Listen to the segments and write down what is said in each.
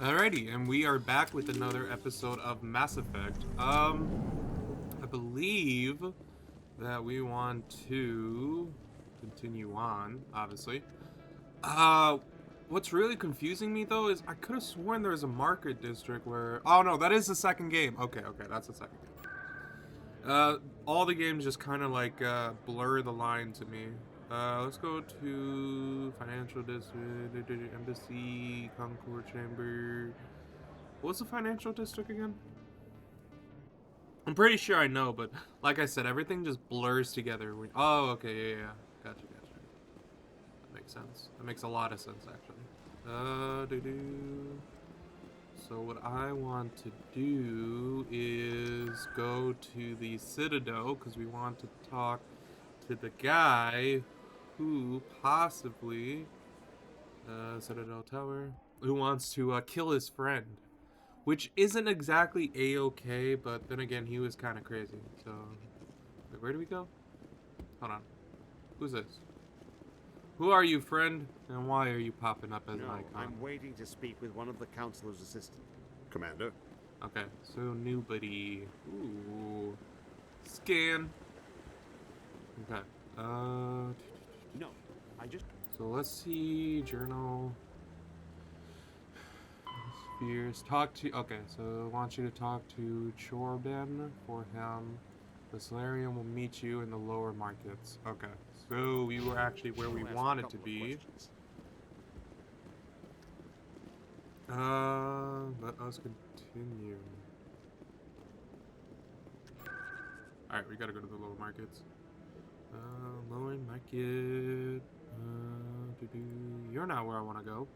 Alrighty, and we are back with another episode of Mass Effect. I believe that we want to continue on, obviously. Uh, what's really confusing me though is I could have sworn there was a market district where. Oh no, that is the second game. Okay, that's the second game. All the games just kind of like blur the line to me. Let's go to financial district, embassy, Concord chamber. What's the financial district again? I'm pretty sure I know, but like I said, everything just blurs together. Oh, okay, yeah. Gotcha. That makes sense. That makes a lot of sense, actually. So what I want to do is go to the Citadel, because we want to talk to the guy who possibly, Citadel Tower, who wants to kill his friend. Which isn't exactly a-okay, but then again, he was kind of crazy. So, wait, where do we go? Hold on. Who's this? Who are you, friend? And why are you popping up as an icon? I'm waiting to speak with one of the Councilor's assistants. Commander? Okay, so nobody. Ooh. Scan. Okay. No, I just... So let's see. Journal. Spheres. Talk to... Okay, so I want you to talk to Chorben for him. The Solarium will meet you in the lower markets. Okay, so we were actually where we wanted to be. Let us continue. Alright, we gotta go to the lower markets. Lower market. You're not where I want to go.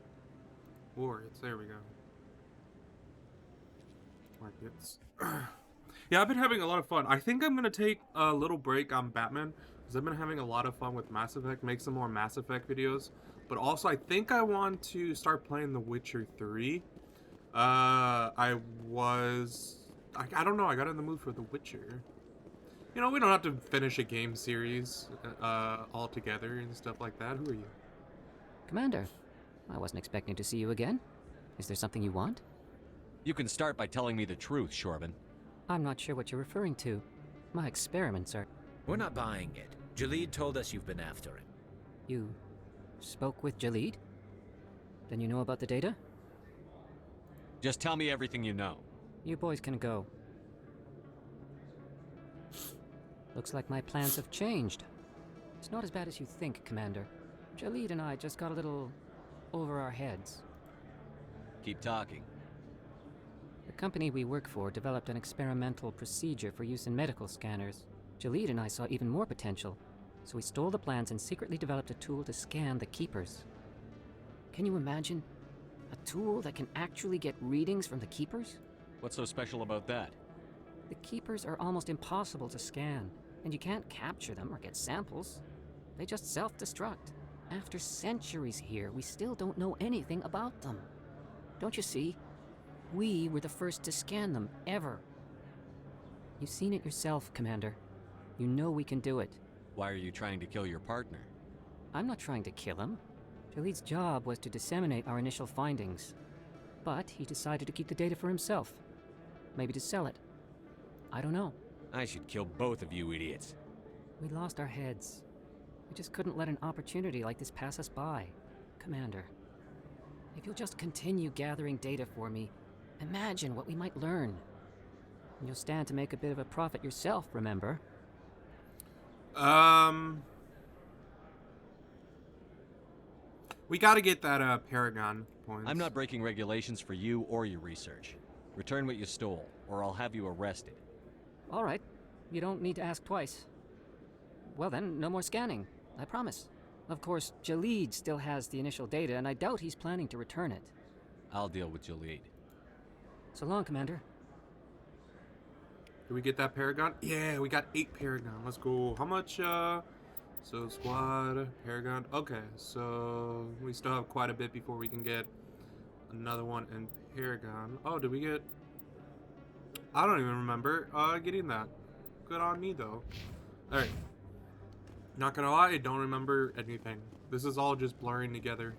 Wards, there we go. Markets. Yeah, I've been having a lot of fun. I think I'm gonna take a little break on Batman because I've been having a lot of fun with Mass Effect. Make some more Mass Effect videos, but also I think I want to start playing The Witcher 3. I don't know. I got in the mood for The Witcher. You know, we don't have to finish a game series all together and stuff like that. Who are you? Commander, I wasn't expecting to see you again. Is there something you want? You can start by telling me the truth, Shorban. I'm not sure what you're referring to. My experiments are... We're not buying it. Jalid told us you've been after him. You spoke with Jalid? Then you know about the data? Just tell me everything you know. You boys can go. Looks like my plans have changed. It's not as bad as you think, Commander. Jalid and I just got a little over our heads. Keep talking. The company we work for developed an experimental procedure for use in medical scanners. Jalid and I saw even more potential, so we stole the plans and secretly developed a tool to scan the Keepers. Can you imagine? A tool that can actually get readings from the Keepers? What's so special about that? The Keepers are almost impossible to scan, and you can't capture them or get samples. They just self-destruct. After centuries here, we still don't know anything about them. Don't you see? We were the first to scan them, ever. You've seen it yourself, Commander. You know we can do it. Why are you trying to kill your partner? I'm not trying to kill him. Jalid's job was to disseminate our initial findings. But he decided to keep the data for himself. Maybe to sell it. I don't know. I should kill both of you idiots. We lost our heads. We just couldn't let an opportunity like this pass us by. Commander, if you'll just continue gathering data for me, imagine what we might learn. And you'll stand to make a bit of a profit yourself, remember? We gotta get that Paragon points. I'm not breaking regulations for you or your research. Return what you stole, or I'll have you arrested. All right. You don't need to ask twice. Well then, no more scanning. I promise. Of course, Jalid still has the initial data, and I doubt he's planning to return it. I'll deal with Jalid. So long, Commander. Did we get that Paragon? Yeah, we got 8 Paragon. Let's go. How much, So, squad, Paragon. Okay, so we still have quite a bit before we can get another one in Paragon. Oh, did we get... I don't even remember getting that. Good on me, though. Alright. Not gonna lie, I don't remember anything. This is all just blurring together.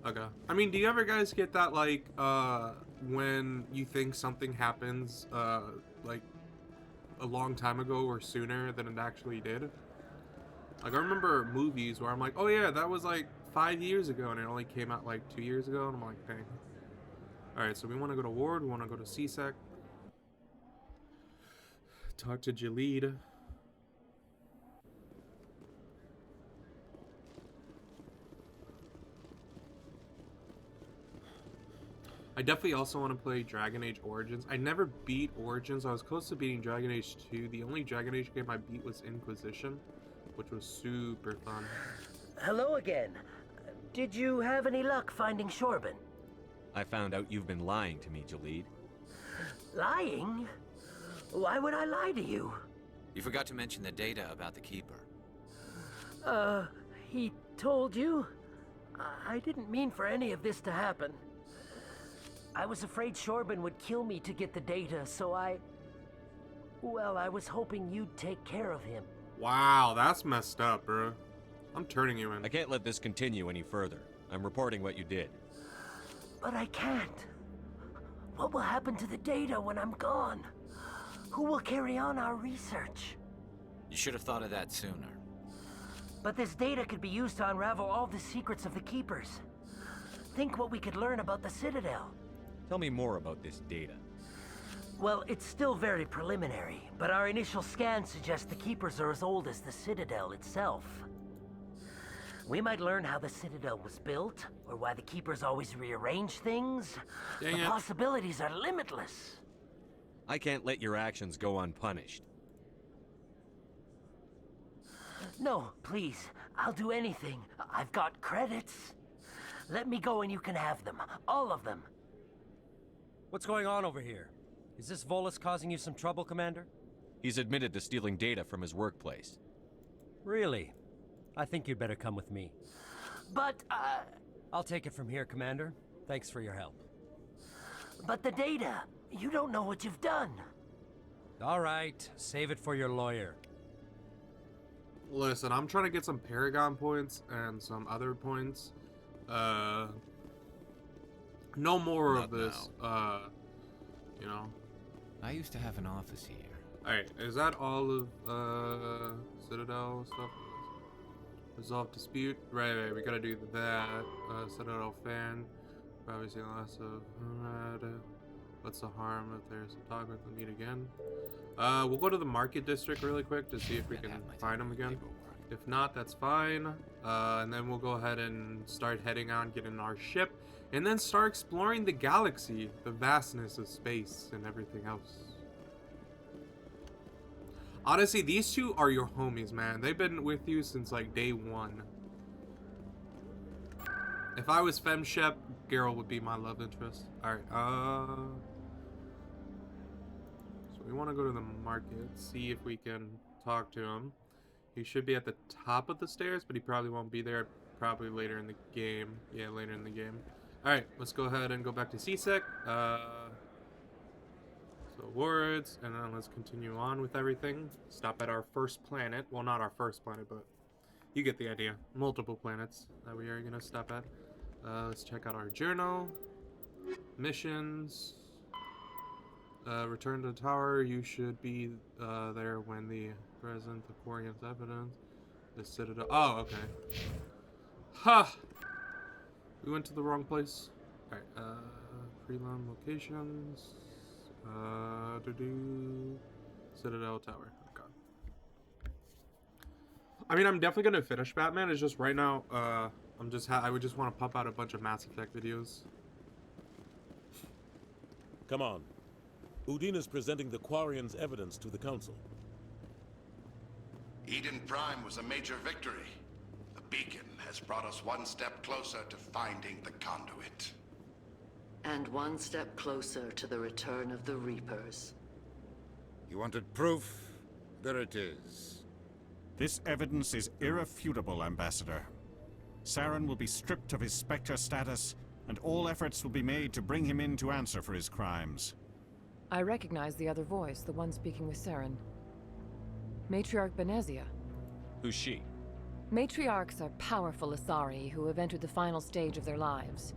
Okay. I mean, do you ever guys get that, like, when you think something happens, like, a long time ago or sooner than it actually did? Like, I remember movies where I'm like, oh yeah, that was like 5 years ago, and it only came out like 2 years ago, and I'm like, dang. Alright, so we want to go to Ward, we want to go to CSEC. Talk to Jalid. I definitely also want to play Dragon Age Origins. I never beat Origins. I was close to beating Dragon Age 2. The only Dragon Age game I beat was Inquisition, which was super fun. Hello again. Did you have any luck finding Shorban? I found out you've been lying to me, Jalid. Lying? Why would I lie to you? You forgot to mention the data about the Keeper. He told you? I didn't mean for any of this to happen. I was afraid Shorban would kill me to get the data, so well, I was hoping you'd take care of him. Wow, that's messed up, bro. I'm turning you in. I can't let this continue any further. I'm reporting what you did. But I can't. What will happen to the data when I'm gone? Who will carry on our research? You should have thought of that sooner. But this data could be used to unravel all the secrets of the Keepers. Think what we could learn about the Citadel. Tell me more about this data. Well, it's still very preliminary, but our initial scans suggest the Keepers are as old as the Citadel itself. We might learn how the Citadel was built, or why the Keepers always rearrange things. Dang The it. possibilities are limitless. I can't let your actions go unpunished. No, please. I'll do anything. I've got credits. Let me go and you can have them. All of them. What's going on over here? Is this Volus causing you some trouble, Commander? He's admitted to stealing data from his workplace. Really? I think you'd better come with me. But, I'll take it from here, Commander. Thanks for your help. but the data. You don't know what you've done. All right, save it for your lawyer. Listen, I'm trying to get some Paragon points and some other points. No more Not of this. You know. I used to have an office here. Alright, is that all of Citadel stuff? Resolve dispute. Right, we gotta do that. Citadel fan. Probably seen less of what's the harm if there's a talk with them meet again? We'll go to the market district really quick to see if we can find them again. If not, that's fine. And then we'll go ahead and start heading on, getting our ship, and then start exploring the galaxy, the vastness of space, and everything else. Honestly, these two are your homies, man. They've been with you since like day one. If I was FemShep, Geralt would be my love interest. Alright, so we want to go to the market, see if we can talk to him. He should be at the top of the stairs, but he probably won't be there probably later in the game. Yeah, later in the game. Alright, let's go ahead and go back to CSEC. So words, and then let's continue on with everything. Stop at our first planet. Well, not our first planet, but you get the idea. Multiple planets that we are going to stop at. Let's check out our journal. Missions. Return to the tower. You should be there when the present Aquarium's evidence. The Citadel. Oh, okay. Ha! We went to the wrong place. Alright, prelim locations. Citadel Tower. Okay. I mean, I'm definitely gonna finish Batman. It's just right now, I would just want to pump out a bunch of Mass Effect videos. Come on. Udina's presenting the Quarians' evidence to the Council. Eden Prime was a major victory. The beacon has brought us one step closer to finding the conduit. And one step closer to the return of the Reapers. You wanted proof? There it is. This evidence is irrefutable, Ambassador. Saren will be stripped of his Spector status, and all efforts will be made to bring him in to answer for his crimes. I recognize the other voice, the one speaking with Saren. Matriarch Benezia. Who's she? Matriarchs are powerful Asari who have entered the final stage of their lives.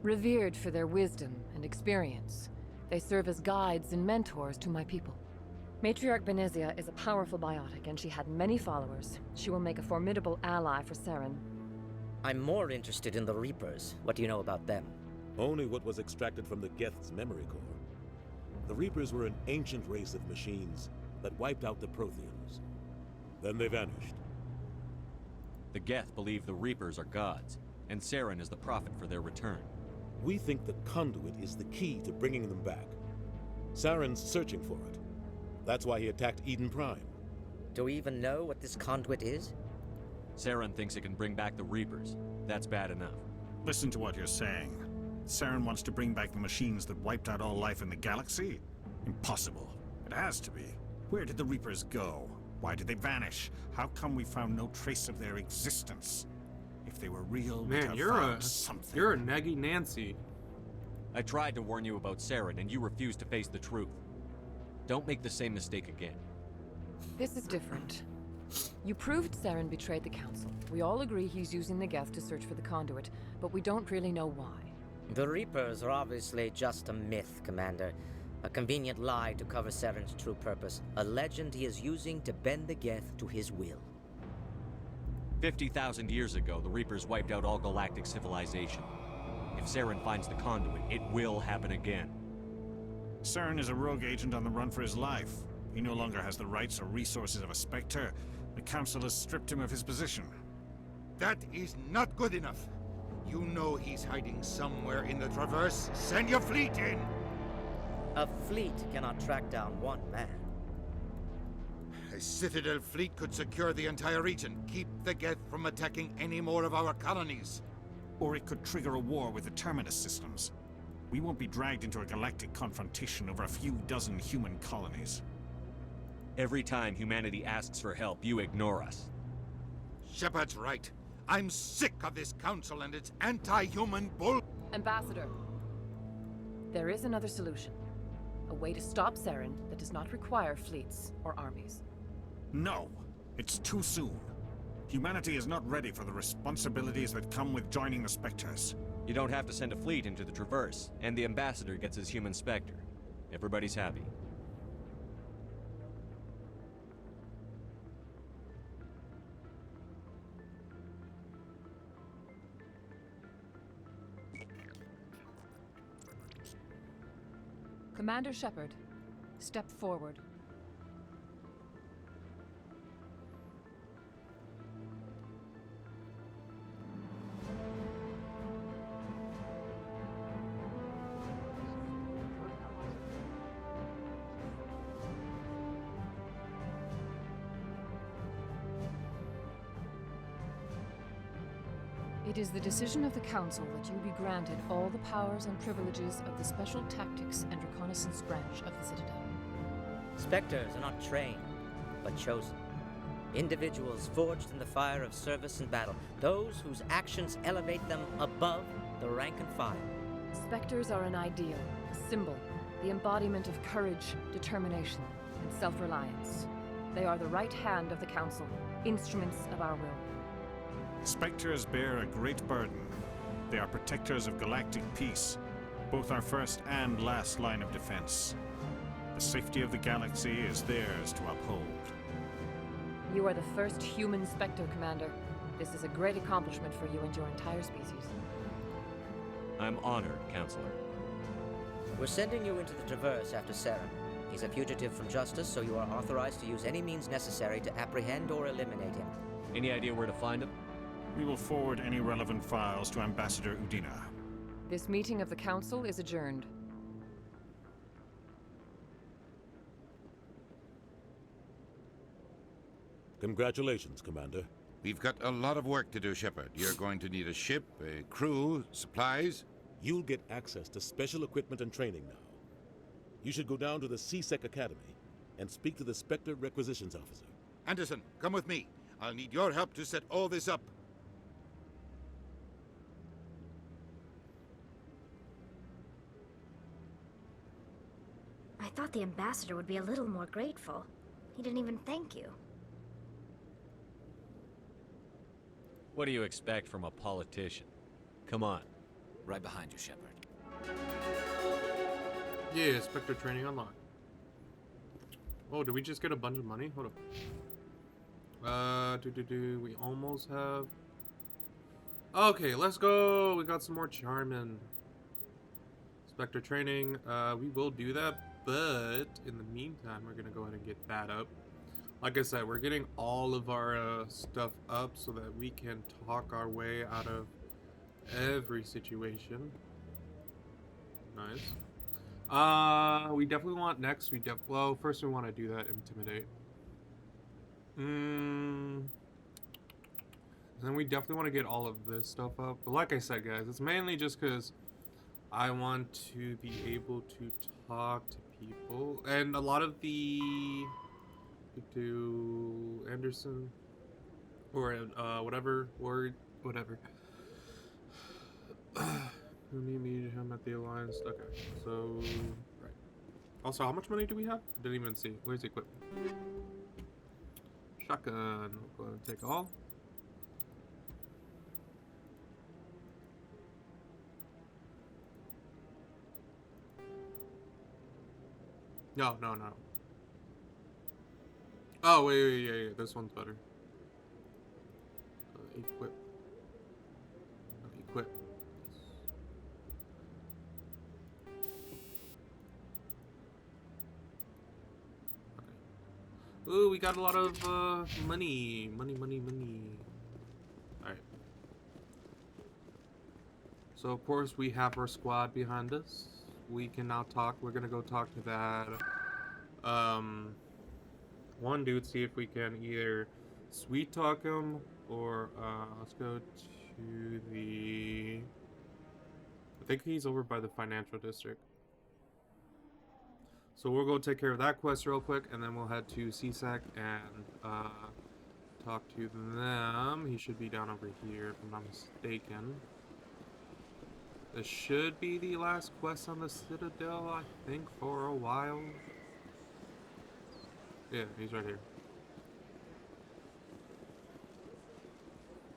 Revered for their wisdom and experience, they serve as guides and mentors to my people. Matriarch Benezia is a powerful biotic, and she had many followers. She will make a formidable ally for Saren. I'm more interested in the Reapers. What do you know about them? Only what was extracted from the Geth's memory core. The Reapers were an ancient race of machines that wiped out the Protheans. Then they vanished. The Geth believe the Reapers are gods, and Saren is the prophet for their return. We think the conduit is the key to bringing them back. Saren's searching for it. That's why he attacked Eden Prime. Do we even know what this conduit is? Saren thinks it can bring back the Reapers. That's bad enough. Listen to what you're saying. Saren wants to bring back the machines that wiped out all life in the galaxy? Impossible. It has to be. Where did the Reapers go? Why did they vanish? How come we found no trace of their existence? If they were real, we'd Man, have you're found something. you're a neggy Nancy. I tried to warn you about Saren, and you refused to face the truth. Don't make the same mistake again. This is different. You proved Saren betrayed the Council. We all agree he's using the Geth to search for the conduit, but we don't really know why. The Reapers are obviously just a myth, Commander. A convenient lie to cover Saren's true purpose. A legend he is using to bend the Geth to his will. 50,000 years ago, the Reapers wiped out all galactic civilization. If Saren finds the conduit, it will happen again. Saren is a rogue agent on the run for his life. He no longer has the rights or resources of a Spector. The Council has stripped him of his position. That is not good enough. You know he's hiding somewhere in the Traverse. Send your fleet in! A fleet cannot track down one man. A Citadel fleet could secure the entire region, keep the Geth from attacking any more of our colonies. Or it could trigger a war with the Terminus systems. We won't be dragged into a galactic confrontation over a few dozen human colonies. Every time humanity asks for help, you ignore us. Shepard's right. I'm sick of this council and its anti-human bull... Ambassador, there is another solution. A way to stop Saren that does not require fleets or armies. No, it's too soon. Humanity is not ready for the responsibilities that come with joining the Spectres. You don't have to send a fleet into the Traverse, and the Ambassador gets his human Spectre. Everybody's happy. Commander Shepard, step forward. It is the decision of the Council that you be granted all the powers and privileges of the Special Tactics and Reconnaissance branch of the Citadel. Spectres are not trained, but chosen. Individuals forged in the fire of service and battle. Those whose actions elevate them above the rank and file. Spectres are an ideal, a symbol, the embodiment of courage, determination, and self-reliance. They are the right hand of the Council, instruments of our will. Spectres bear a great burden. They are protectors of galactic peace, both our first and last line of defense. The safety of the galaxy is theirs to uphold. You are the first human Spectre, Commander. This is a great accomplishment for you and your entire species. I'm honored, Counselor. We're sending you into the Traverse after Saren. He's a fugitive from justice, so you are authorized to use any means necessary to apprehend or eliminate him. Any idea where to find him? We will forward any relevant files to Ambassador Udina. This meeting of the Council is adjourned. Congratulations, Commander. We've got a lot of work to do, Shepard. You're going to need a ship, a crew, supplies. You'll get access to special equipment and training now. You should go down to the C-Sec Academy and speak to the Spectre Requisitions Officer. Anderson, come with me. I'll need your help to set all this up. I thought the ambassador would be a little more grateful. He didn't even thank you. What do you expect from a politician? Come on. Right behind you, Shepard. Yeah, Spector training unlocked. Oh, did we just get a bunch of money? Hold up. We almost have... Okay, let's go. We got some more charming. Spector training. We will do that, but in the meantime, we're gonna go ahead and get that up. Like I said, we're getting all of our stuff up so that we can talk our way out of every situation. Nice. We definitely want next. Well, first we want to do that intimidate. Then we definitely want to get all of this stuff up. But like I said, guys, it's mainly just because I want to be able to talk to people, and a lot of the to Anderson or whatever word, whatever. Meet him at the Alliance. Okay, so right. Also, how much money do we have? I didn't even see. Where's the equipment? Shotgun. We'll go ahead and take all. No. Oh, wait, yeah. This one's better. Equip. Equip. Okay. Ooh, we got a lot of money. Money. Alright. So, of course, we have our squad behind us. We can now talk. We're gonna go talk to that one dude, see if we can either sweet talk him or let's go to the, I think he's over by the financial district. So we'll go take care of that quest real quick, and then we'll head to CSEC and talk to them. He should be down over here if I'm not mistaken. This should be the last quest on the Citadel, I think, for a while. Yeah, he's right here.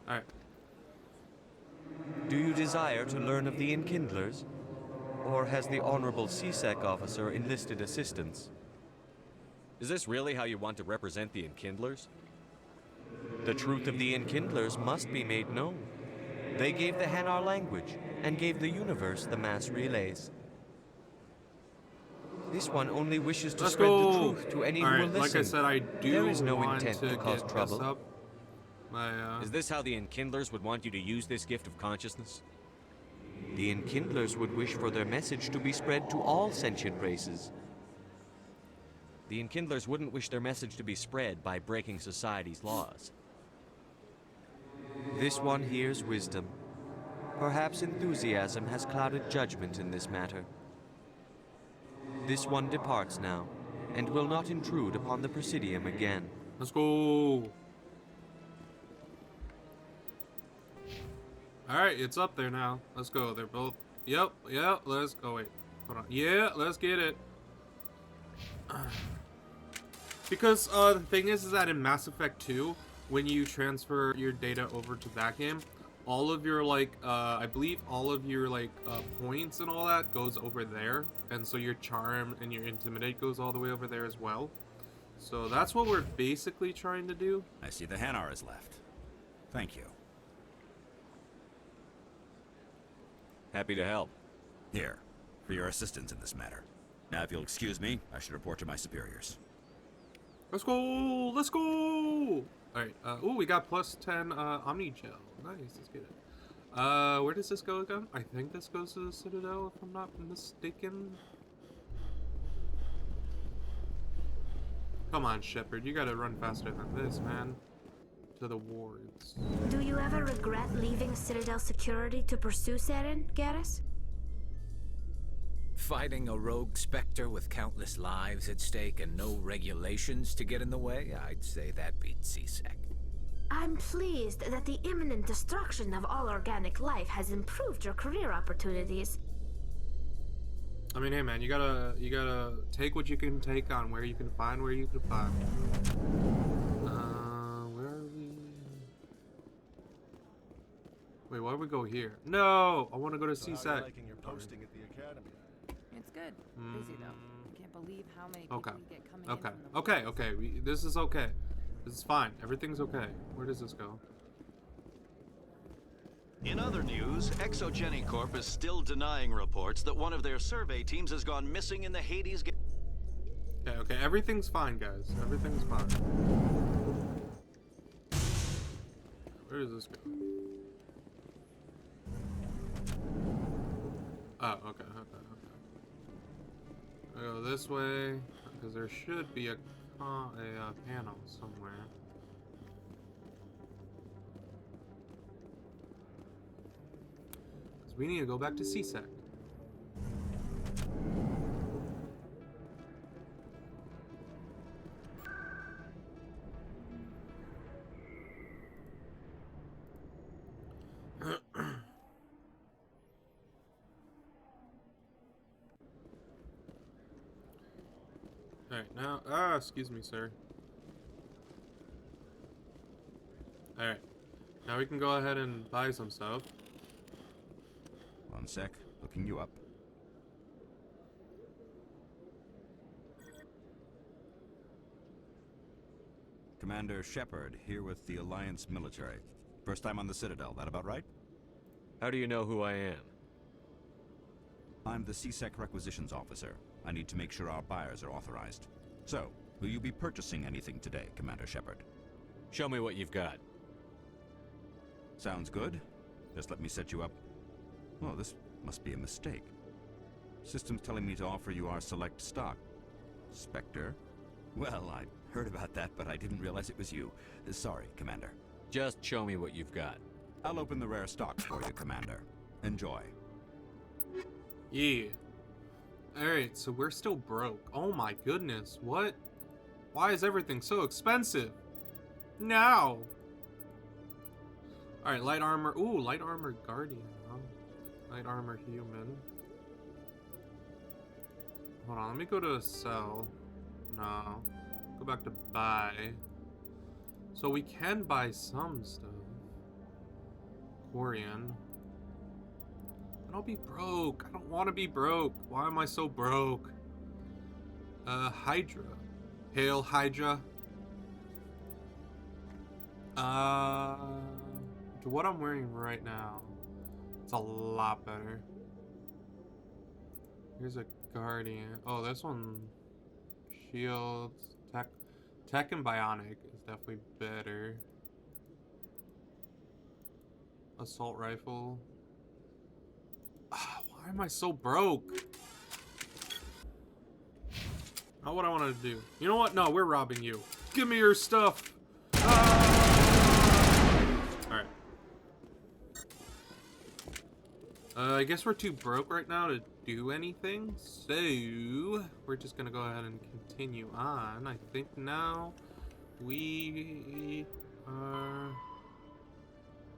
Alright. Do you desire to learn of the Enkindlers? Or has the Honorable CSEC officer enlisted assistance? Is this really how you want to represent the Enkindlers? The truth of the Enkindlers must be made known. They gave the Hanar language, and gave the universe the mass relays. This one only wishes to spread the truth to any who will listen. Like I said, I do there is no want intent to cause trouble. Up. Is this how the Enkindlers would want you to use this gift of consciousness? The Enkindlers would wish for their message to be spread to all sentient races. The Enkindlers wouldn't wish their message to be spread by breaking society's laws. This one hears wisdom. Perhaps enthusiasm has clouded judgment in this matter. This one departs now, and will not intrude upon the Presidium again. Let's go! Alright, it's up there now. Let's go. They're both... Yep, let's go. Wait, hold on. Yeah, let's get it. Because the thing is that in Mass Effect 2, when you transfer your data over to that game, all of your I believe all of your points and all that goes over there, and so your charm and your intimidate goes all the way over there as well. So that's what we're basically trying to do. I see the Hanar is left. Thank you. Happy to help. Here, for your assistance in this matter. Now, if you'll excuse me, I should report to my superiors. Let's go! Let's go! Alright, ooh, we got plus 10 Omni Gel. Nice, let's get it. Where does this go again? I think this goes to the Citadel, if I'm not mistaken. Come on, Shepard, you gotta run faster than this, man. To the wards. Do you ever regret leaving Citadel security to pursue Saren, Garrus? Fighting a rogue Spector with countless lives at stake and no regulations to get in the way? I'd say that beats CSEC. I'm pleased that the imminent destruction of all organic life has improved your career opportunities. I mean, hey man, you gotta take what you can take on where you can find where you can find. Where are we? why we go here? No, I want to go to So how CSEC. are you liking your posting at the academy? It's good. Busy though. I can't believe how many people Okay. we get coming Okay. in from the Okay. Okay. This is okay. This is fine. Everything's okay. Where does this go? In other news, Exogeny Corp is still denying reports that one of their survey teams has gone missing in the Hades. Okay. Okay. Everything's fine, guys. Everything's fine. Where does this go? Oh, okay, okay, okay. I go this way because there should be a panel somewhere. Because we need to go back to CSEC. Alright, now, excuse me, sir. Alright, now we can go ahead and buy some stuff. One sec, looking you up. Commander Shepard, here with the Alliance military. First time on the Citadel, that about right? How do you know who I am? I'm the CSEC requisitions officer. I need to make sure our buyers are authorized. So, will you be purchasing anything today, Commander Shepard? Show me what you've got. Sounds good. Just let me set you up. Oh, this must be a mistake. System's telling me to offer you our select stock. Spector? Well, I heard about that, but I didn't realize it was you. Sorry, Commander. Just show me what you've got. I'll open the rare stock for you, Commander. Enjoy. Yeah. Alright, so we're still broke. Oh my goodness, what? Why is everything so expensive? Now! Alright, light armor. Ooh, light armor guardian. Huh? Light armor human. Hold on, let me go to sell. No. Go back to buy. So we can buy some stuff. Corian. I'll be broke. I don't want to be broke. Why am I so broke? Hydra. Hail Hydra. To what I'm wearing right now, it's a lot better. Here's a Guardian. Oh, this one, shields, tech and bionic is definitely better. Assault rifle. Why am I so broke? Not what I wanted to do. You know what? No, we're robbing you. Give me your stuff. Alright. I guess we're too broke right now to do anything. So, we're just gonna go ahead and continue on. I think now we are...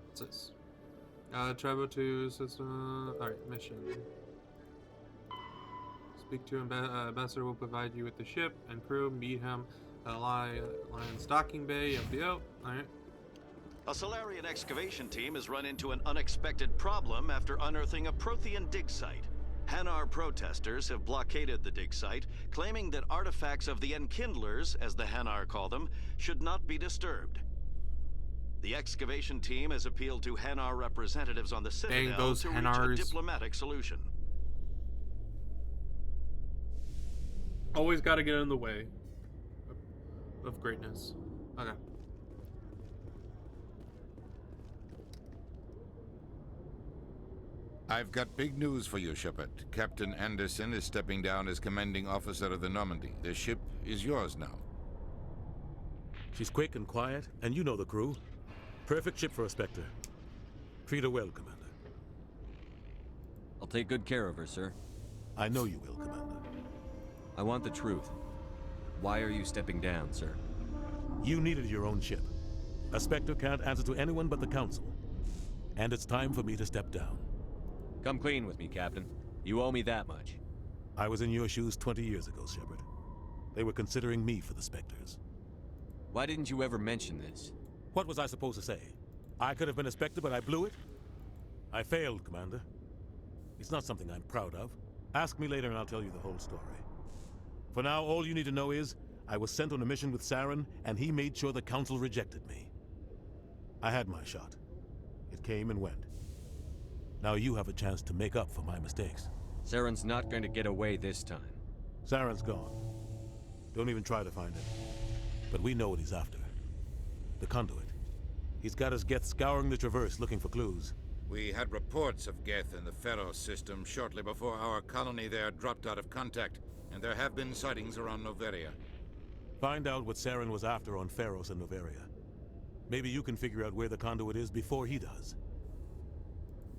What's this? Travel to system. Alright, mission. Speak to ambassador will provide you with the ship and crew. Meet him at Lion Stocking Bay. Yep. Alright. A Solarian excavation team has run into an unexpected problem after unearthing a Prothean dig site. Hanar protesters have blockaded the dig site, claiming that artifacts of the Enkindlers, as the Hanar call them, should not be disturbed. The excavation team has appealed to Hanar representatives on the Citadel to reach a diplomatic solution. Always got to get in the way of greatness. Okay. I've got big news for you, Shepard. Captain Anderson is stepping down as commanding officer of the Normandy. The ship is yours now. She's quick and quiet, and you know the crew. Perfect ship for a Spector. Treat her well, Commander. I'll take good care of her, sir. I know you will, Commander. I want the truth. Why are you stepping down, sir? You needed your own ship. A Spector can't answer to anyone but the Council. And it's time for me to step down. Come clean with me, Captain. You owe me that much. I was in your shoes 20 years ago, Shepard. They were considering me for the Spectors. Why didn't you ever mention this? What was I supposed to say? I could have been a Spector, but I blew it? I failed, Commander. It's not something I'm proud of. Ask me later and I'll tell you the whole story. For now, all you need to know is, I was sent on a mission with Saren, and he made sure the Council rejected me. I had my shot. It came and went. Now you have a chance to make up for my mistakes. Saren's not going to get away this time. Saren's gone. Don't even try to find him. But we know what he's after. The conduit. He's got his Geth scouring the Traverse looking for clues. We had reports of Geth in the Pharos system shortly before our colony there dropped out of contact, and there have been sightings around Noveria. Find out what Saren was after on Pharos and Noveria. Maybe you can figure out where the conduit is before he does.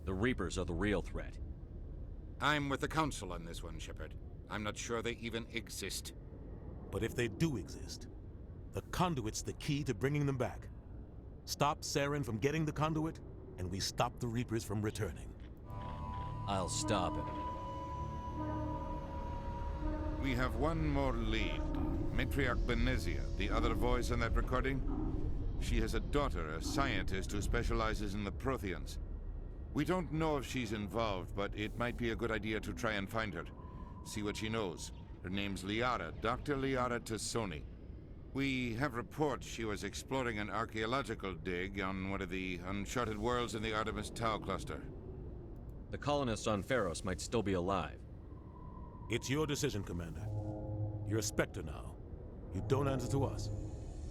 The Reapers are the real threat. I'm with the Council on this one, Shepard. I'm not sure they even exist. But if they do exist, the conduit's the key to bringing them back. Stop Saren from getting the conduit, and we stop the Reapers from returning. I'll stop him. We have one more lead. Matriarch Benezia, the other voice in that recording. She has a daughter, a scientist who specializes in the Protheans. We don't know if she's involved, but it might be a good idea to try and find her. See what she knows. Her name's Liara, Dr. Liara Tassoni. We have reports she was exploring an archaeological dig on one of the uncharted worlds in the Artemis Tau cluster. The colonists on Pharos might still be alive. It's your decision, Commander. You're a Spector now. You don't answer to us.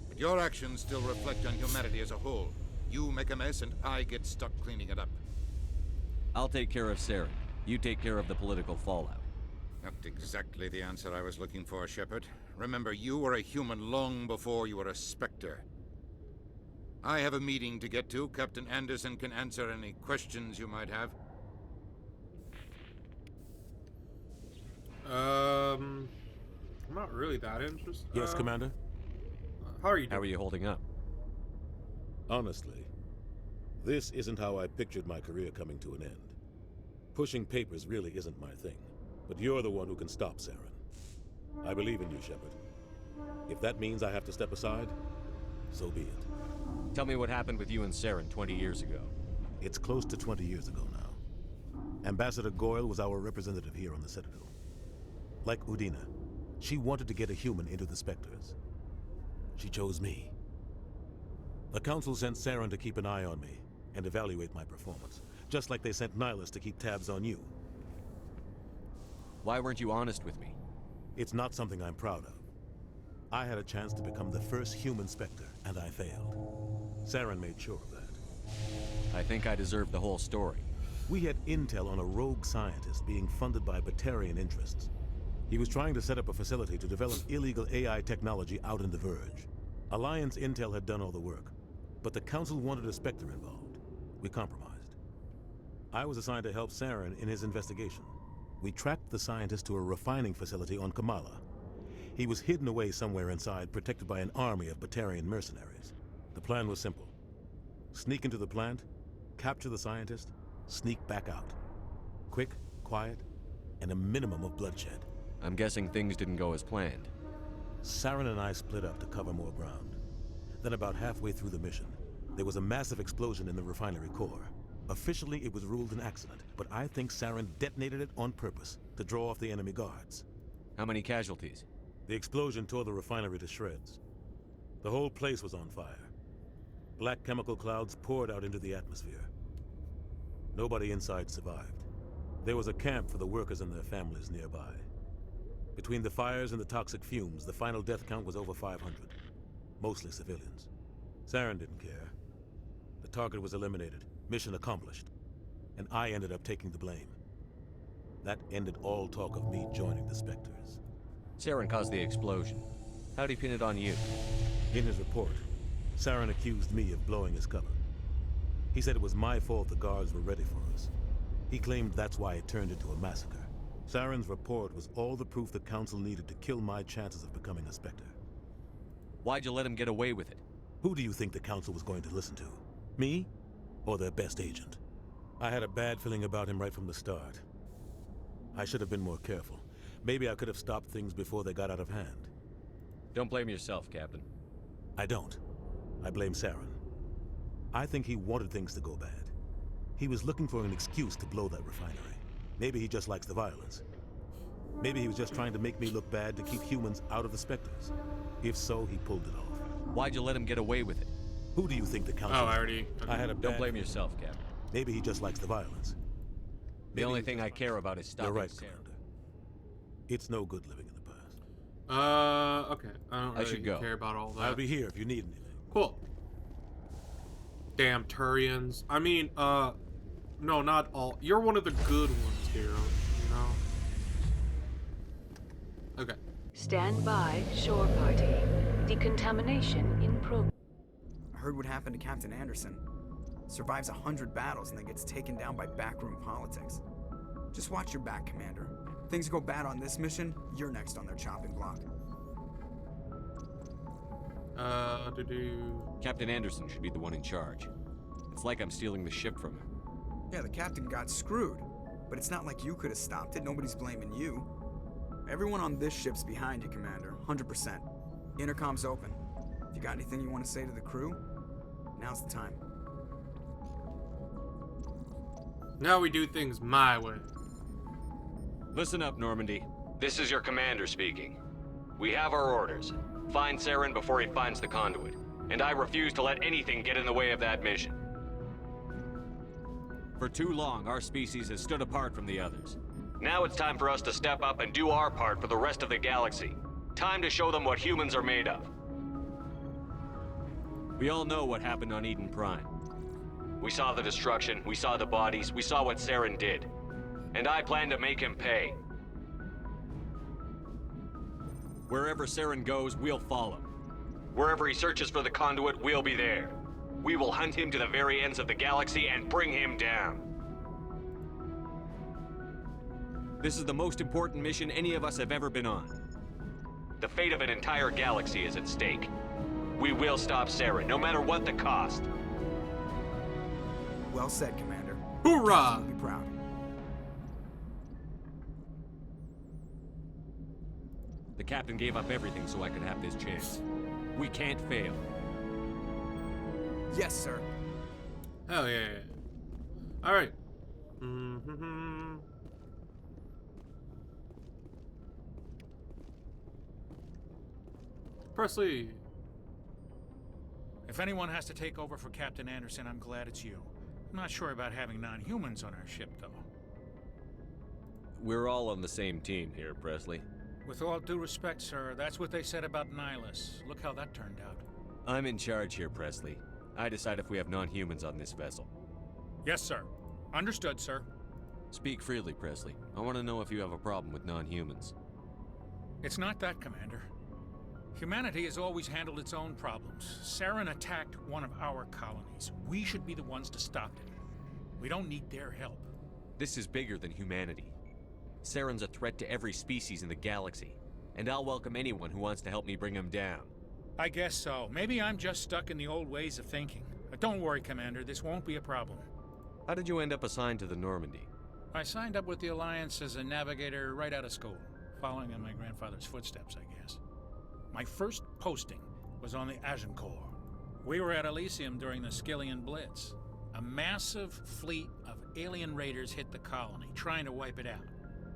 But your actions still reflect on humanity as a whole. You make a mess and I get stuck cleaning it up. I'll take care of Saren. You take care of the political fallout. Not exactly the answer I was looking for, Shepard. Remember, you were a human long before you were a Spectre. I have a meeting to get to. Captain Anderson can answer any questions you might have. I'm not really that interested. Yes, Commander? How are you doing? How are you holding up? Honestly, this isn't how I pictured my career coming to an end. Pushing papers really isn't my thing, but you're the one who can stop Saren. I believe in you, Shepard. If that means I have to step aside, so be it. Tell me what happened with you and Saren 20 years ago. It's close to 20 years ago now. Ambassador Goyle was our representative here on the Citadel. Like Udina, she wanted to get a human into the Spectres. She chose me. The Council sent Saren to keep an eye on me and evaluate my performance, just like they sent Nihilus to keep tabs on you. Why weren't you honest with me? It's not something I'm proud of. I had a chance to become the first human Spectre, and I failed. Saren made sure of that. I think I deserve the whole story. We had intel on a rogue scientist being funded by Batarian interests. He was trying to set up a facility to develop illegal AI technology out in the Verge. Alliance intel had done all the work, but the Council wanted a Spectre involved. We compromised. I was assigned to help Saren in his investigation. We tracked the scientist to a refining facility on Kamala. He was hidden away somewhere inside, protected by an army of Batarian mercenaries. The plan was simple. Sneak into the plant, capture the scientist, sneak back out. Quick, quiet, and a minimum of bloodshed. I'm guessing things didn't go as planned. Saren and I split up to cover more ground. Then about halfway through the mission, there was a massive explosion in the refinery core. Officially, it was ruled an accident, but I think Saren detonated it on purpose to draw off the enemy guards. How many casualties? The explosion tore the refinery to shreds. The whole place was on fire. Black chemical clouds poured out into the atmosphere. Nobody inside survived. There was a camp for the workers and their families nearby. Between the fires and the toxic fumes, the final death count was over 500. Mostly civilians. Saren didn't care. The target was eliminated. Mission accomplished. And I ended up taking the blame. That ended all talk of me joining the Spectres. Saren caused the explosion. How'd he pin it on you? In his report, Saren accused me of blowing his cover. He said it was my fault the guards were ready for us. He claimed that's why it turned into a massacre. Saren's report was all the proof the Council needed to kill my chances of becoming a Spectre. Why'd you let him get away with it? Who do you think the Council was going to listen to? Me? Or their best agent? I had a bad feeling about him right from the start. I should have been more careful. Maybe I could have stopped things before they got out of hand. Don't blame yourself, Captain. I don't. I blame Saren. I think he wanted things to go bad. He was looking for an excuse to blow that refinery. Maybe he just likes the violence. Maybe he was just trying to make me look bad to keep humans out of the Spectors. If so, he pulled it off. Why'd you let him get away with it? Who do you think the council? Oh, I already. I had a Don't bad... blame yourself, Captain. Maybe he just likes the violence. The only thing I care about is stopping You're right, Sarah. Commander. It's no good living in the past. Okay. I don't really should go. care about all that. I'll be here if you need anything. Cool. Damn Turians. I mean, no, not all. You're one of the good ones, hero. You know? Okay. Stand by, shore party. Decontamination in progress. I heard what happened to Captain Anderson. Survives 100 battles and then gets taken down by backroom politics. Just watch your back, Commander. Things go bad on this mission, you're next on their chopping block. Captain Anderson should be the one in charge. It's like I'm stealing the ship from him. Yeah, the captain got screwed. But it's not like you could have stopped it. Nobody's blaming you. Everyone on this ship's behind you, Commander. 100%. Intercom's open. If you got anything you want to say to the crew, now's the time. Now we do things my way. Listen up, Normandy. This is your commander speaking. We have our orders. Find Saren before he finds the conduit. And I refuse to let anything get in the way of that mission. For too long, our species has stood apart from the others. Now it's time for us to step up and do our part for the rest of the galaxy. Time to show them what humans are made of. We all know what happened on Eden Prime. We saw the destruction, we saw the bodies, we saw what Saren did. And I plan to make him pay. Wherever Saren goes, we'll follow. Wherever he searches for the conduit, we'll be there. We will hunt him to the very ends of the galaxy and bring him down. This is the most important mission any of us have ever been on. The fate of an entire galaxy is at stake. We will stop Saren, no matter what the cost. Well said, Commander. Hoorah! Be proud. The captain gave up everything so I could have this chance. We can't fail. Yes, sir. Hell yeah. All right. Presley. If anyone has to take over for Captain Anderson, I'm glad it's you. I'm not sure about having non-humans on our ship, though. We're all on the same team here, Presley. With all due respect, sir, that's what they said about Nihilus. Look how that turned out. I'm in charge here, Presley. I decide if we have non-humans on this vessel. Yes, sir. Understood, sir. Speak freely, Presley. I want to know if you have a problem with non-humans. It's not that, Commander. Humanity has always handled its own problems. Saren attacked one of our colonies. We should be the ones to stop it. We don't need their help. This is bigger than humanity. Saren's a threat to every species in the galaxy, and I'll welcome anyone who wants to help me bring him down. I guess so. Maybe I'm just stuck in the old ways of thinking. But don't worry, Commander. This won't be a problem. How did you end up assigned to the Normandy? I signed up with the Alliance as a navigator right out of school, following in my grandfather's footsteps, I guess. My first posting was on the Agincourt. We were at Elysium during the Skillian Blitz. A massive fleet of alien raiders hit the colony, trying to wipe it out.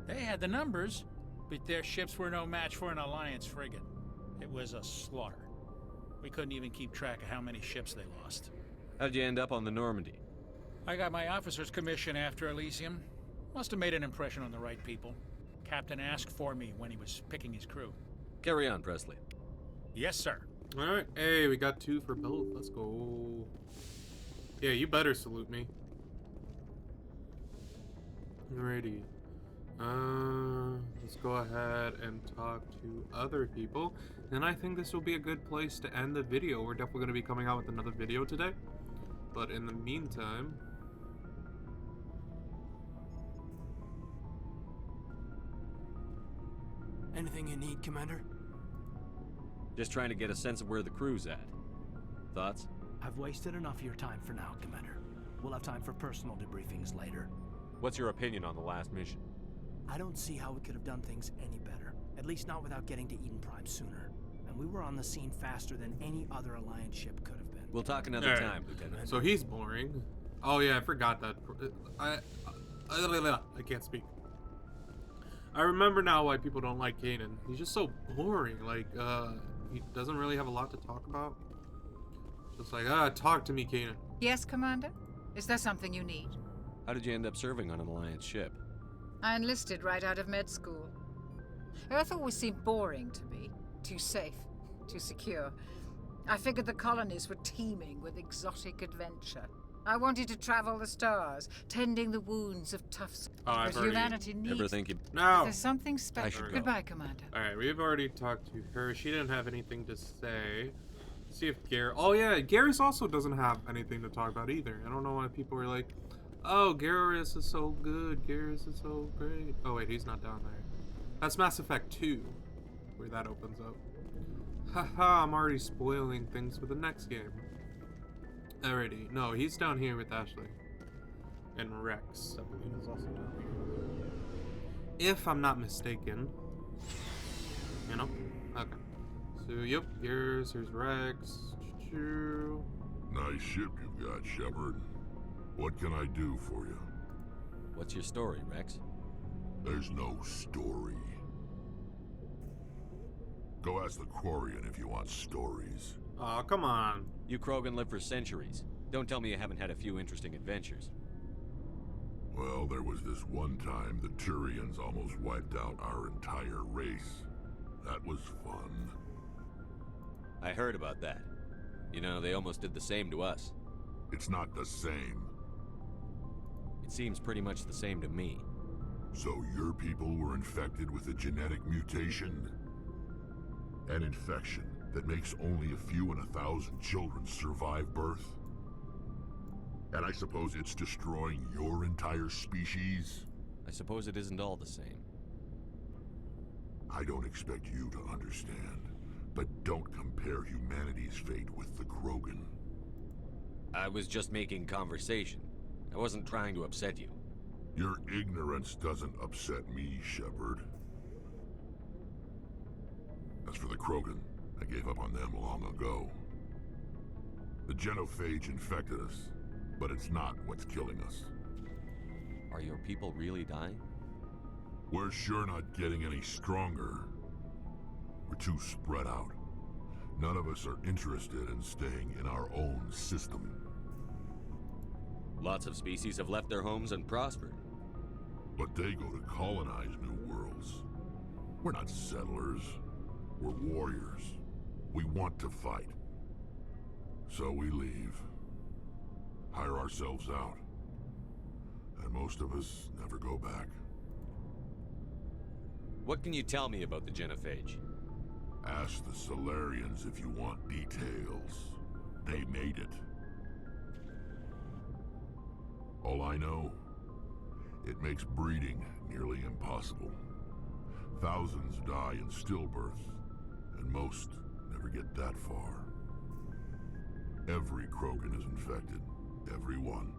They had the numbers, but their ships were no match for an Alliance frigate. It was a slaughter. We couldn't even keep track of how many ships they lost. How'd you end up on the Normandy? I got my officer's commission after Elysium. Must have made an impression on the right people. Captain asked for me when he was picking his crew. Carry on, Presley. Yes, sir. All right. Hey, we got 2 for both. Let's go. Yeah, you better salute me. Alrighty. Let's go ahead and talk to other people. And I think this will be a good place to end the video. We're definitely going to be coming out with another video today. But in the meantime... Anything you need, Commander? Just trying to get a sense of where the crew's at. Thoughts? I've wasted enough of your time for now, Commander. We'll have time for personal debriefings later. What's your opinion on the last mission? I don't see how we could have done things any better. At least not without getting to Eden Prime sooner. And we were on the scene faster than any other Alliance ship could have been. We'll talk another time, Lieutenant. So he's boring. Oh yeah, I forgot that. I can't speak. I remember now why people don't like Kanan. He's just so boring. Like, he doesn't really have a lot to talk about. Just like, talk to me, Kanan. Yes, Commander? Is there something you need? How did you end up serving on an Alliance ship? I enlisted right out of med school. Earth always seemed boring to me. Too safe, too secure. I figured the colonies were teeming with exotic adventure. I wanted to travel the stars, tending the wounds of tough I've but humanity needs. Ever think you... No. There's something special. Goodbye, Commander. All right, we've already talked to her. She didn't have anything to say. Let's see if Garrus. Oh yeah, Garrus also doesn't have anything to talk about either. I don't know why people are like, "Oh, Garrus is so good. Garrus is so great." Oh wait, he's not down there. That's Mass Effect 2, where that opens up. Haha, I'm already spoiling things for the next game. Alrighty, no, he's down here with Ashley. And Rex, I believe, is also down here. If I'm not mistaken. You know? Okay. So, yep, here's Rex. Nice ship you've got, Shepard. What can I do for you? What's your story, Rex? There's no story. Go ask the Quarian if you want stories. Aw, come on. You Krogan live for centuries. Don't tell me you haven't had a few interesting adventures. Well, there was this one time the Turians almost wiped out our entire race. That was fun. I heard about that. You know, they almost did the same to us. It's not the same. It seems pretty much the same to me. So your people were infected with a genetic mutation? An infection that makes only a few in 1,000 children survive birth? And I suppose it's destroying your entire species? I suppose it isn't all the same. I don't expect you to understand, but don't compare humanity's fate with the Krogan. I was just making conversation. I wasn't trying to upset you. Your ignorance doesn't upset me, Shepard. As for the Krogan, I gave up on them long ago. The genophage infected us, but it's not what's killing us. Are your people really dying? We're sure not getting any stronger. We're too spread out. None of us are interested in staying in our own system. Lots of species have left their homes and prospered. But they go to colonize new worlds. We're not settlers. We're warriors. We want to fight. So we leave. Hire ourselves out. And most of us never go back. What can you tell me about the genophage? Ask the Solarians if you want details. They made it. All I know, it makes breeding nearly impossible. Thousands die in stillbirth, and most never get that far. Every Krogan is infected, every one.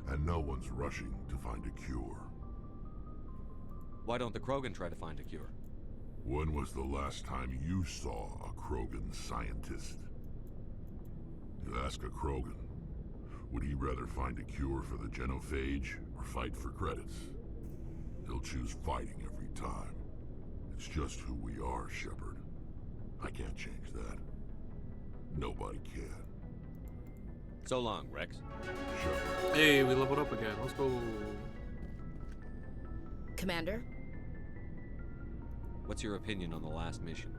And no one's rushing to find a cure. Why don't the Krogan try to find a cure? When was the last time you saw a Krogan scientist? You ask a Krogan, would he rather find a cure for the genophage or fight for credits? He'll choose fighting every time. It's just who we are, Shepard. I can't change that. Nobody can. So long, Rex. Shepard. Hey, we leveled up again. Let's go. Commander? What's your opinion on the last mission?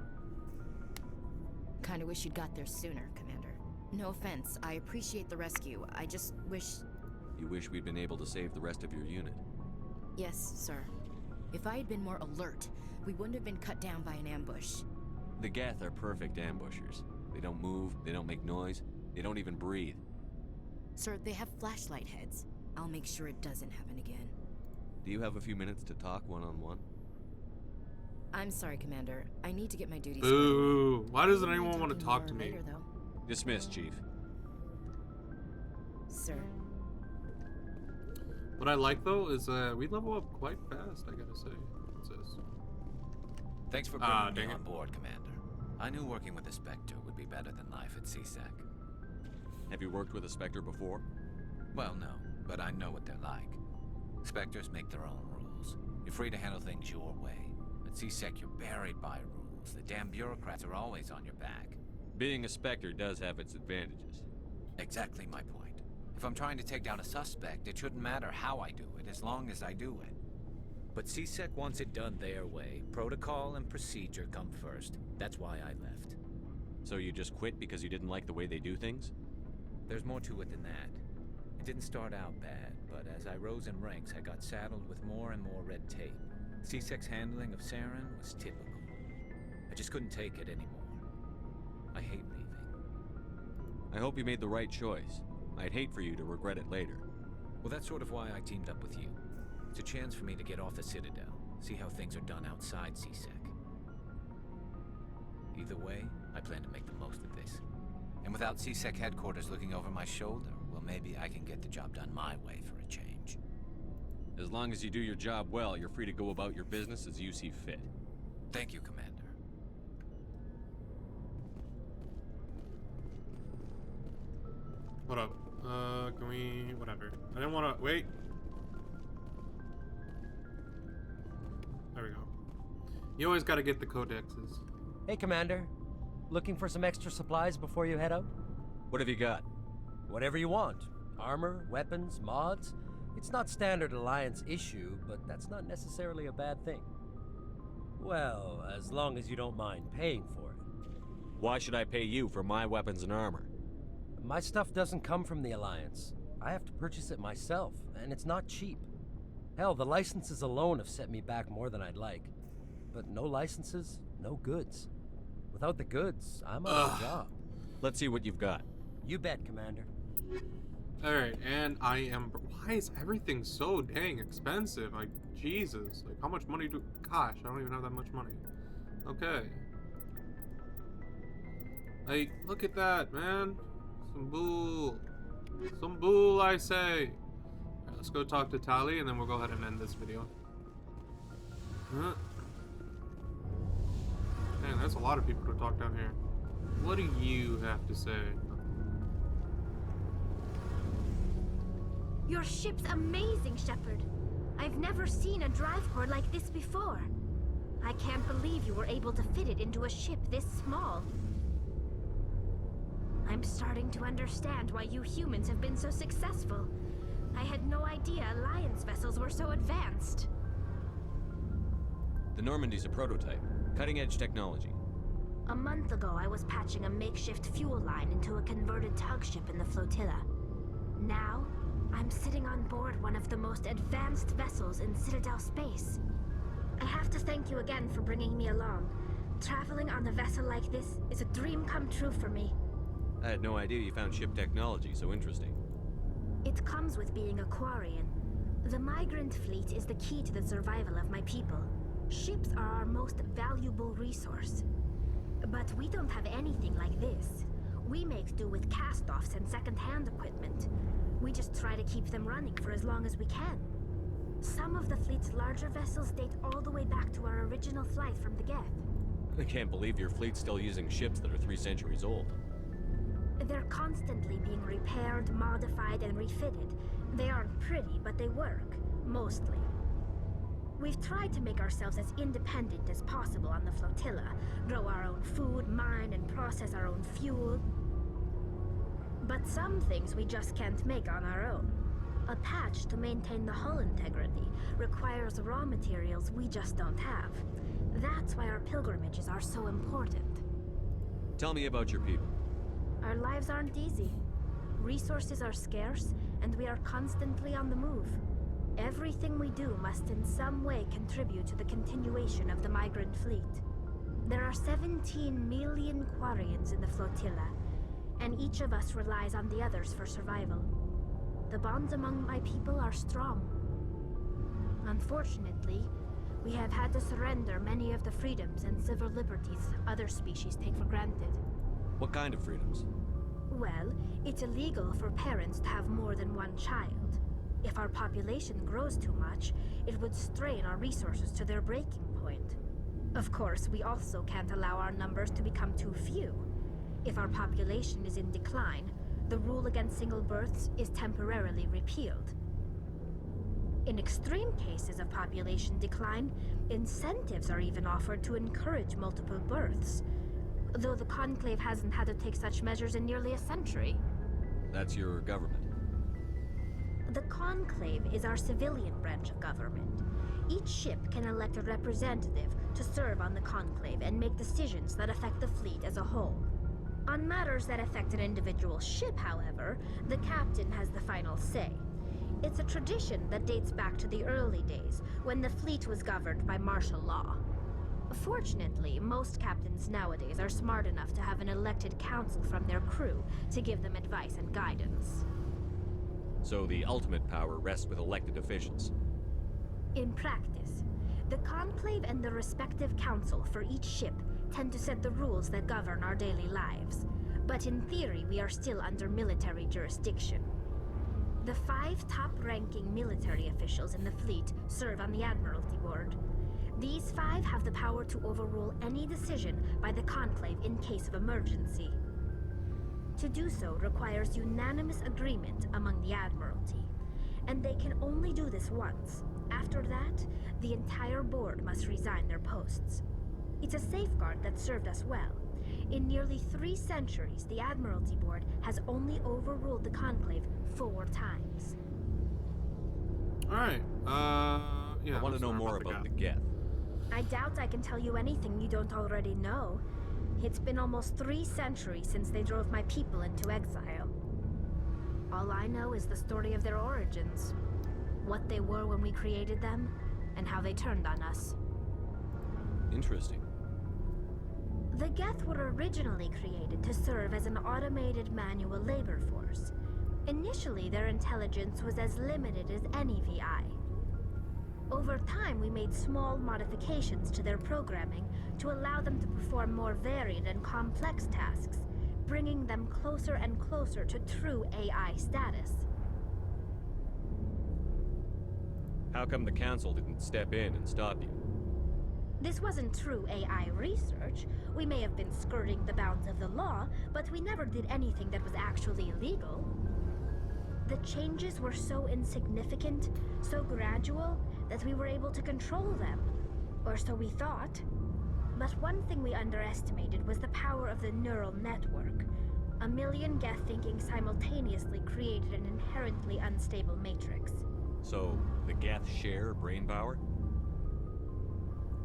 Kinda wish you'd got there sooner, Commander. No offense, I appreciate the rescue. I just wish... You wish we'd been able to save the rest of your unit? Yes, sir. If I had been more alert, we wouldn't have been cut down by an ambush. The Geth are perfect ambushers. They don't move, they don't make noise, they don't even breathe. Sir, they have flashlight heads. I'll make sure it doesn't happen again. Do you have a few minutes to talk one-on-one? I'm sorry, Commander. I need to get my duties. Boo! Why doesn't anyone want to talk to me? Later, Dismissed, Chief. Sir. What I like though is we level up quite fast. I gotta say. What's this? Thanks for bringing me on board, Commander. I knew working with the Spector would be better than life at CSEC. Have you worked with a Spector before? Well, no, but I know what they're like. Spectors make their own rules. You're free to handle things your way. At C-Sec, you're buried by rules. The damn bureaucrats are always on your back. Being a Spectre does have its advantages. Exactly my point. If I'm trying to take down a suspect, it shouldn't matter how I do it, as long as I do it. But C-Sec wants it done their way. Protocol and procedure come first. That's why I left. So you just quit because you didn't like the way they do things? There's more to it than that. It didn't start out bad, but as I rose in ranks, I got saddled with more and more red tape. C-Sec's handling of Saren was typical. I just couldn't take it anymore. I hate leaving. I hope you made the right choice. I'd hate for you to regret it later. Well, that's sort of why I teamed up with you. It's a chance for me to get off the Citadel, see how things are done outside C-Sec. Either way, I plan to make the most of this. And without C-Sec headquarters looking over my shoulder, well, maybe I can get the job done my way for a change. As long as you do your job well, you're free to go about your business as you see fit. Thank you, Commander. Hold up. Can we... whatever. I didn't want to... wait. There we go. You always gotta get the codexes. Hey, Commander. Looking for some extra supplies before you head out? What have you got? Whatever you want. Armor, weapons, mods. It's not standard Alliance issue, but that's not necessarily a bad thing. Well, as long as you don't mind paying for it. Why should I pay you for my weapons and armor? My stuff doesn't come from the Alliance. I have to purchase it myself, and it's not cheap. Hell, the licenses alone have set me back more than I'd like. But no licenses, no goods. Without the goods, I'm out of a job. Let's see what you've got. You bet, Commander. Alright, and I am... why is everything so dang expensive? Like, Jesus. Like, how much money do... gosh, I don't even have that much money. Okay. Like, look at that, man. Some bull. Some bull, I say. Alright, let's go talk to Tali, and then we'll go ahead and end this video. Huh? Man, there's a lot of people to talk down here. What do you have to say? Your ship's amazing, Shepard. I've never seen a drive core like this before. I can't believe you were able to fit it into a ship this small. I'm starting to understand why you humans have been so successful. I had no idea Alliance vessels were so advanced. The Normandy's a prototype. Cutting-edge technology. A month ago, I was patching a makeshift fuel line into a converted tug ship in the flotilla. Now, I'm sitting on board one of the most advanced vessels in Citadel space. I have to thank you again for bringing me along. Traveling on a vessel like this is a dream come true for me. I had no idea you found ship technology so interesting. It comes with being a Quarian. The migrant fleet is the key to the survival of my people. Ships are our most valuable resource. But we don't have anything like this. We make do with cast-offs and second-hand equipment. We just try to keep them running for as long as we can. Some of the fleet's larger vessels date all the way back to our original flight from the Geth. I can't believe your fleet's still using ships that are 3 centuries old. They're constantly being repaired, modified, and refitted. They aren't pretty, but they work. Mostly. We've tried to make ourselves as independent as possible on the flotilla, grow our own food, mine and process our own fuel. But some things we just can't make on our own. A patch to maintain the hull integrity requires raw materials we just don't have. That's why our pilgrimages are so important. Tell me about your people. Our lives aren't easy. Resources are scarce, and we are constantly on the move. Everything we do must in some way contribute to the continuation of the migrant fleet. There are 17 million Quarians in the flotilla, and each of us relies on the others for survival. The bonds among my people are strong. Unfortunately, we have had to surrender many of the freedoms and civil liberties other species take for granted. What kind of freedoms? Well, it's illegal for parents to have more than one child. If our population grows too much, it would strain our resources to their breaking point. Of course, we also can't allow our numbers to become too few. If our population is in decline, the rule against single births is temporarily repealed. In extreme cases of population decline, incentives are even offered to encourage multiple births, though the Conclave hasn't had to take such measures in nearly a century. That's your government. The Conclave is our civilian branch of government. Each ship can elect a representative to serve on the Conclave and make decisions that affect the fleet as a whole. On matters that affect an individual ship, however, the captain has the final say. It's a tradition that dates back to the early days, when the fleet was governed by martial law. Fortunately, most captains nowadays are smart enough to have an elected council from their crew to give them advice and guidance. So the ultimate power rests with elected officials. In practice, the Conclave and the respective council for each ship tend to set the rules that govern our daily lives. But in theory, we are still under military jurisdiction. The 5 top-ranking military officials in the fleet serve on the Admiralty Board. These 5 have the power to overrule any decision by the Conclave in case of emergency. To do so requires unanimous agreement among the Admiralty, and they can only do this once. After that, the entire board must resign their posts. It's a safeguard that served us well. In nearly 3 centuries, the Admiralty Board has only overruled the Conclave 4 times. Alright, yeah. I want to know more about the Geth. I doubt I can tell you anything you don't already know. It's been almost 3 centuries since they drove my people into exile. All I know is the story of their origins. What they were when we created them, and how they turned on us. Interesting. The Geth were originally created to serve as an automated manual labor force. Initially, their intelligence was as limited as any VI. Over time, we made small modifications to their programming to allow them to perform more varied and complex tasks, bringing them closer and closer to true AI status. How come the Council didn't step in and stop you? This wasn't true AI research. We may have been skirting the bounds of the law, but we never did anything that was actually illegal. The changes were so insignificant, so gradual, that we were able to control them. Or so we thought. But one thing we underestimated was the power of the neural network. A million Geth thinking simultaneously created an inherently unstable matrix. So, the Geth share brain power?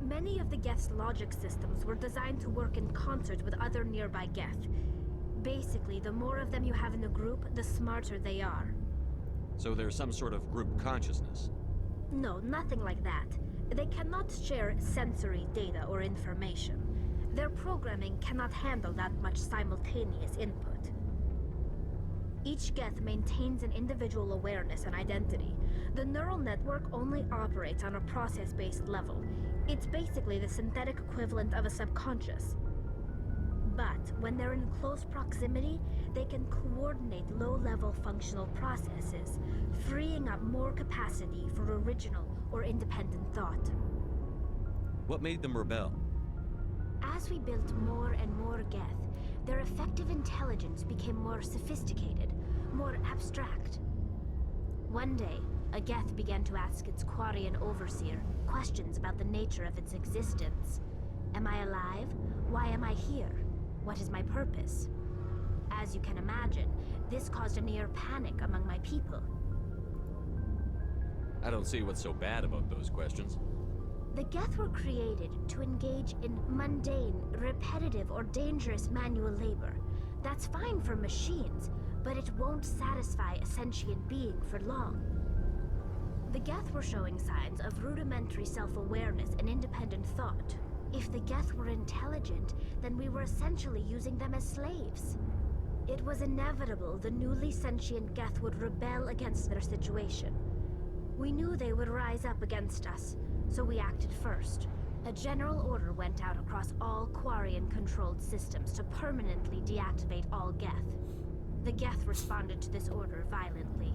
Many of the Geth's logic systems were designed to work in concert with other nearby Geth. Basically, the more of them you have in a group, the smarter they are. So there's some sort of group consciousness? No, nothing like that. They cannot share sensory data or information. Their programming cannot handle that much simultaneous input. Each Geth maintains an individual awareness and identity. The neural network only operates on a process-based level. It's basically the synthetic equivalent of a subconscious. But when they're in close proximity, they can coordinate low-level functional processes, freeing up more capacity for original or independent thought. What made them rebel? As we built more and more Geth, their effective intelligence became more sophisticated, more abstract. One day, a Geth began to ask its Quarian overseer questions about the nature of its existence. Am I alive? Why am I here? What is my purpose? As you can imagine, this caused a near panic among my people. I don't see what's so bad about those questions. The Geth were created to engage in mundane, repetitive, or dangerous manual labor. That's fine for machines, but it won't satisfy a sentient being for long. The Geth were showing signs of rudimentary self-awareness and independent thought. If the Geth were intelligent, then we were essentially using them as slaves. It was inevitable the newly sentient Geth would rebel against their situation. We knew they would rise up against us, so we acted first. A general order went out across all Quarian-controlled systems to permanently deactivate all Geth. The Geth responded to this order violently.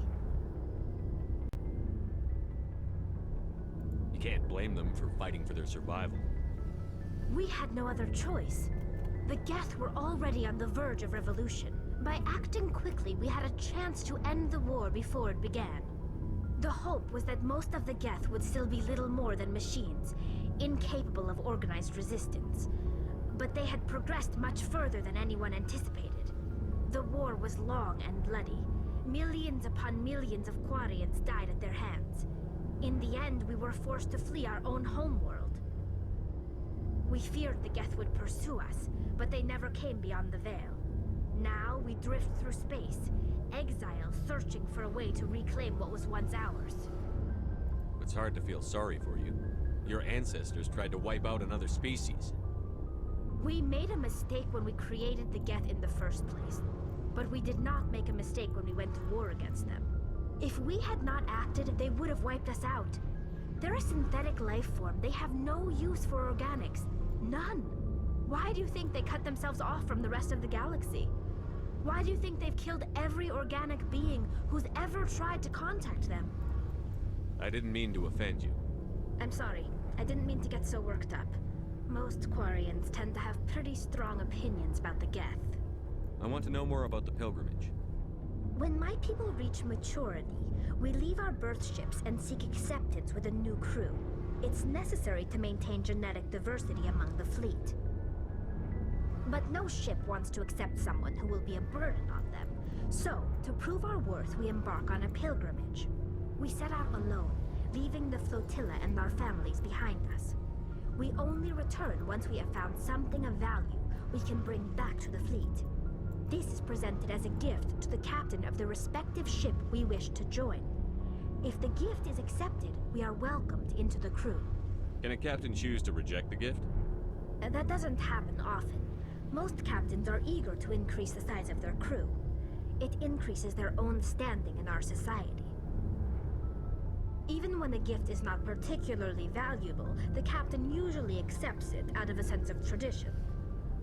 You can't blame them for fighting for their survival. We had no other choice. The Geth were already on the verge of revolution. By acting quickly, we had a chance to end the war before it began. The hope was that most of the Geth would still be little more than machines, incapable of organized resistance. But they had progressed much further than anyone anticipated. The war was long and bloody. Millions upon millions of Quarians died at their hands. In the end, we were forced to flee our own homeworld. We feared the Geth would pursue us, but they never came beyond the Veil. Now we drift through space, exile searching for a way to reclaim what was once ours. It's hard to feel sorry for you. Your ancestors tried to wipe out another species. We made a mistake when we created the Geth in the first place, but we did not make a mistake when we went to war against them. If we had not acted, they would have wiped us out. They're a synthetic life form. They have no use for organics. None. Why do you think they cut themselves off from the rest of the galaxy? Why do you think they've killed every organic being who's ever tried to contact them? I didn't mean to offend you. I'm sorry. I didn't mean to get so worked up. Most Quarians tend to have pretty strong opinions about the Geth. I want to know more about the pilgrimage. When my people reach maturity, we leave our birth ships and seek acceptance with a new crew. It's necessary to maintain genetic diversity among the fleet. But no ship wants to accept someone who will be a burden on them. So, to prove our worth, we embark on a pilgrimage. We set out alone, leaving the flotilla and our families behind us. We only return once we have found something of value we can bring back to the fleet. This is presented as a gift to the captain of the respective ship we wish to join. If the gift is accepted, we are welcomed into the crew. Can a captain choose to reject the gift? That doesn't happen often. Most captains are eager to increase the size of their crew. It increases their own standing in our society. Even when the gift is not particularly valuable, the captain usually accepts it out of a sense of tradition.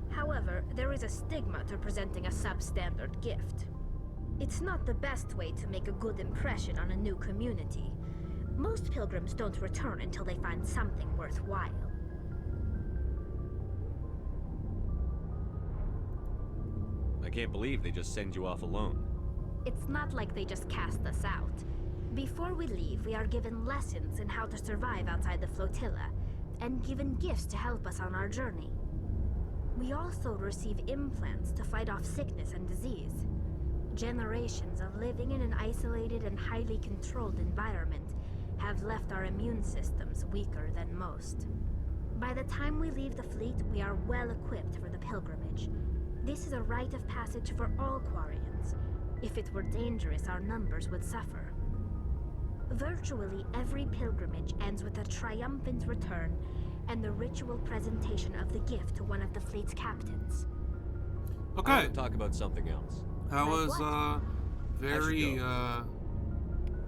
However, there is a stigma to presenting a substandard gift. It's not the best way to make a good impression on a new community. Most pilgrims don't return until they find something worthwhile. I can't believe they just send you off alone. It's not like they just cast us out. Before we leave, we are given lessons in how to survive outside the flotilla, and given gifts to help us on our journey. We also receive implants to fight off sickness and disease. Generations of living in an isolated and highly controlled environment have left our immune systems weaker than most. By the time we leave the fleet, we are well equipped for the pilgrimage. This is a rite of passage for all Quarians. If it were dangerous, our numbers would suffer. Virtually every pilgrimage ends with a triumphant return and the ritual presentation of the gift to one of the fleet's captains. Okay. I want to talk about something else. That was very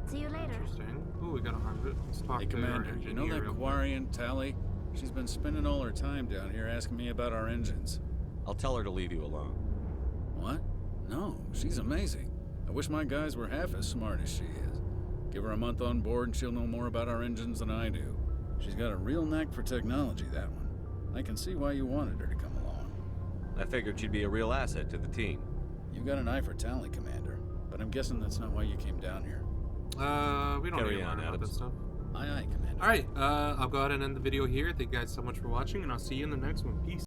See you later. interesting. Ooh, we got 100. Let's talk Hey, to our Commander, you know engineer that real quick. Quarian, Tally? She's been spending all her time down here asking me about our engines. I'll tell her to leave you alone. What? No, she's amazing. I wish my guys were half as smart as she is. Give her a month on board and she'll know more about our engines than I do. She's got a real knack for technology, that one. I can see why you wanted her to come along. I figured she'd be a real asset to the team. You got an eye for talent, Commander, but I'm guessing that's not why you came down here. We don't Carry need to on, learn about Adams. this stuff. Aye, aye, Commander. Alright, I'll go ahead and end the video here. Thank you guys so much for watching, and I'll see you in the next one. Peace.